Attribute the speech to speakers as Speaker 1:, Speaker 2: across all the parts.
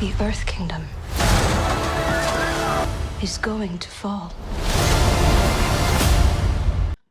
Speaker 1: The Earth Kingdom is going to fall.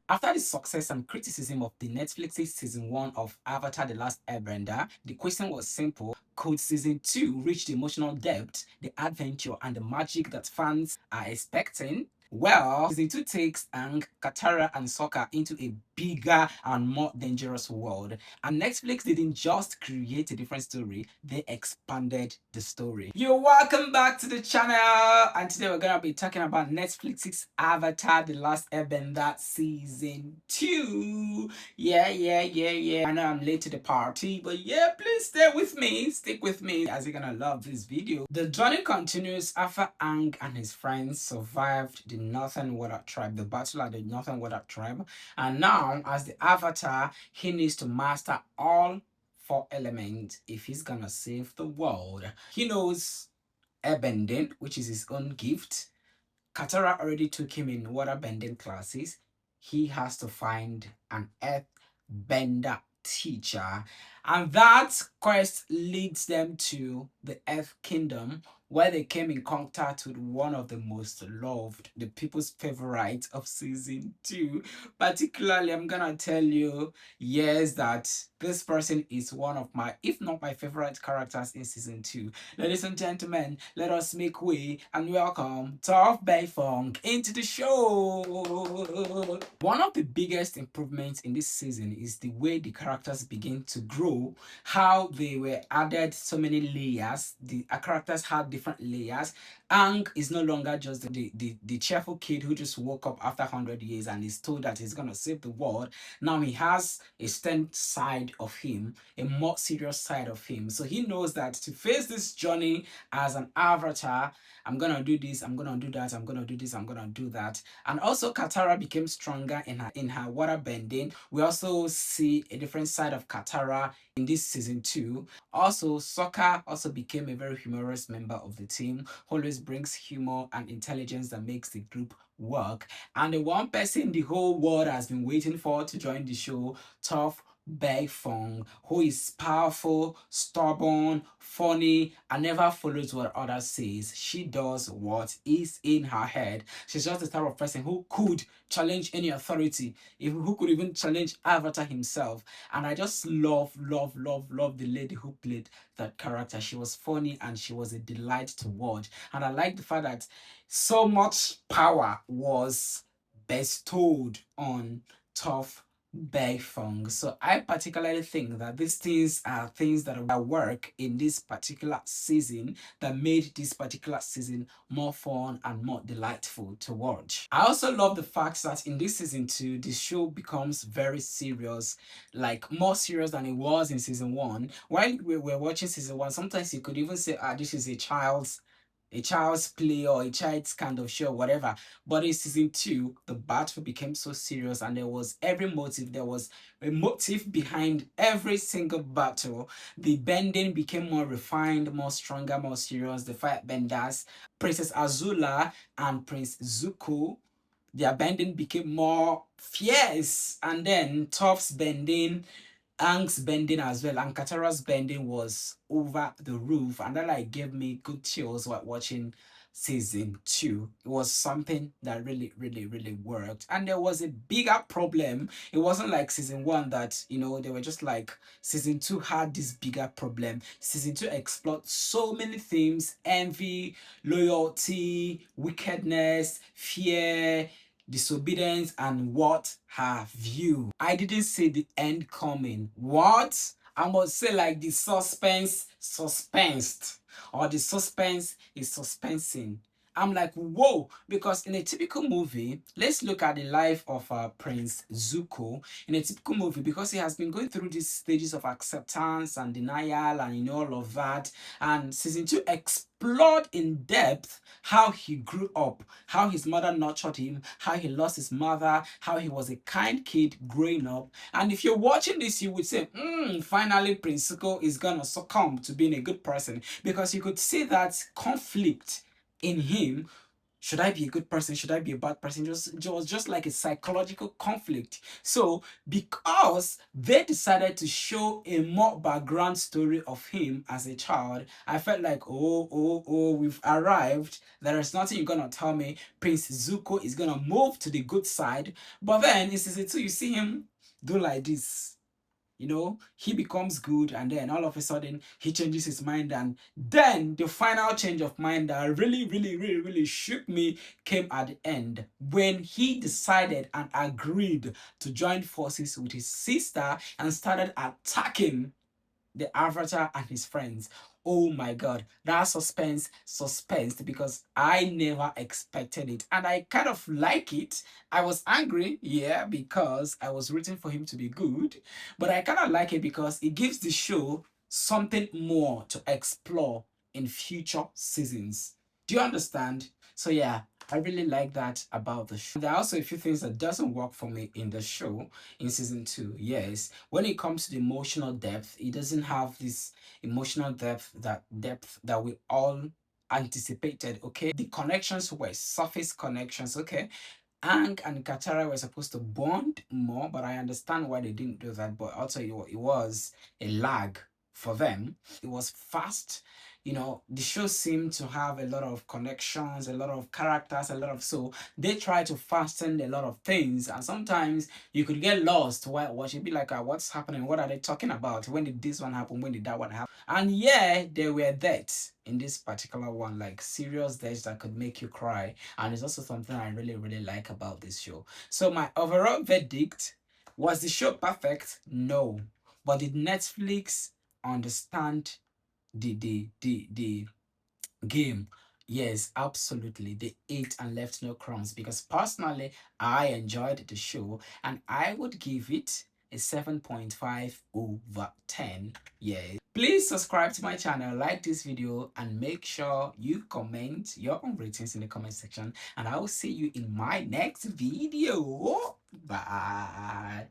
Speaker 2: After the success and criticism of the Netflix's season 1 of Avatar: The Last Airbender, the question was simple: could season 2 reach the emotional depth, the adventure, and the magic that fans are expecting? Well, season 2 takes Aang, Katara, and Sokka into a bigger and more dangerous world. And Netflix didn't just create a different story, they expanded the story. You're welcome back to the channel, and today we're gonna be talking about Netflix's Avatar: The Last Airbender season 2. Yeah. I know I'm late to the party, but yeah, please stay with me, stick with me, as you're gonna love this video. The journey continues after Aang and his friends survived the Northern Water Tribe, the battle at the Northern Water Tribe, and now as the Avatar, he needs to master all 4 elements if he's gonna save the world. He knows airbending, which is his own gift. Katara already took him in water bending classes. He has to find an earth bender teacher, and that quest leads them to the Earth Kingdom, where they came in contact with one of the most loved, the people's favorite of season 2. Particularly, I'm gonna tell you, yes, that this person is one of my, if not my favorite characters in season 2. Ladies and gentlemen, let us make way and welcome Toph Beifong into the show. One of the biggest improvements in this season is the way the characters begin to grow, how they were added so many layers. The characters had different layers. Aang is no longer just the cheerful kid who just woke up after 100 years and is told that he's gonna save the world. Now he has a stern side of him, a more serious side of him. So he knows that to face this journey as an avatar, I'm gonna do this, I'm gonna do that, I'm gonna do this, I'm gonna do that. And also Katara became stronger in her water bending. We also see a different side of Katara in this season 2. Also, Sokka also became a very humorous member of the team, who always brings humor and intelligence that makes the group work. And the one person the whole world has been waiting for to join the show, Toph Beifong, who is powerful, stubborn, funny, and never follows what others says. She does what is in her head. She's just the type of person who could challenge any authority, who could even challenge Avatar himself. And I just love the lady who played that character. She was funny and she was a delight to watch. And I like the fact that so much power was bestowed on Toph Beifong. So I particularly think that these things are things that work in this particular season, that made this particular season more fun and more delightful to watch. I also love the fact that in this season 2, the show becomes very serious, like more serious than it was in season 1. While we were watching season 1, sometimes you could even say, this is a child's play or a child's kind of show, whatever. But in season 2, the battle became so serious and there was every motive. There was a motive behind every single battle. The bending became more refined, more stronger, more serious. The fight benders, Princess Azula and Prince Zuko, their bending became more fierce. And then Toph's bending, Aang's bending as well, and Katara's bending was over the roof, and that like gave me good chills while watching season 2. It was something that really worked. And there was a bigger problem. It wasn't like season 1 that, they were just like, season 2 had this bigger problem. Season 2 explored so many themes: envy, loyalty, wickedness, fear, disobedience, and what have you. I didn't see the end coming. What? I must say, like, the suspense suspensed, or the suspense is suspensing. I'm like, whoa, because in a typical movie, let's look at the life of Prince Zuko. In a typical movie, because he has been going through these stages of acceptance and denial and all of that, and season 2 explored in depth how he grew up, how his mother nurtured him, how he lost his mother, how he was a kind kid growing up. And if you're watching this, you would say, finally Prince Zuko is gonna succumb to being a good person, because you could see that conflict in him Should I be a good person? Should I be a bad person? It was just like a psychological conflict. So because they decided to show a more background story of him as a child, I felt like, we've arrived. There is nothing you're gonna tell me. Prince Zuko is gonna move to the good side. But then in season 2, you see him do like this. He becomes good, and then all of a sudden he changes his mind. And then the final change of mind that really, really, really, really shook me came at the end when he decided and agreed to join forces with his sister and started attacking the Avatar and his friends. Oh my god, that suspense, because I never expected it. And I kind of like it. I was angry, yeah, because I was rooting for him to be good. But I kind of like it because it gives the show something more to explore in future seasons. Do you understand? So yeah, I really like that about the show. There are also a few things that doesn't work for me in the show in season 2. Yes, when it comes to the emotional depth, it doesn't have this emotional depth that we all anticipated. Okay, the connections were surface connections. Okay, Ang and Katara were supposed to bond more, but I understand why they didn't do that. But also, it was a lag for them. It was fast. The show seemed to have a lot of connections, a lot of characters, so they try to fasten a lot of things, and sometimes you could get lost while watching. Be like, what's happening? What are they talking about? When did this one happen? When did that one happen? And yeah, there were deaths in this particular one, like serious deaths that could make you cry. And it's also something I really, really like about this show. So my overall verdict: was the show perfect? No. But did Netflix understand the game? Yes, absolutely. They ate and left no crumbs, because personally I enjoyed the show and I would give it a 7.5 over 10. Yes. Please subscribe to my channel, like this video, and make sure you comment your own ratings in the comment section. And I will see you in my next video. Bye.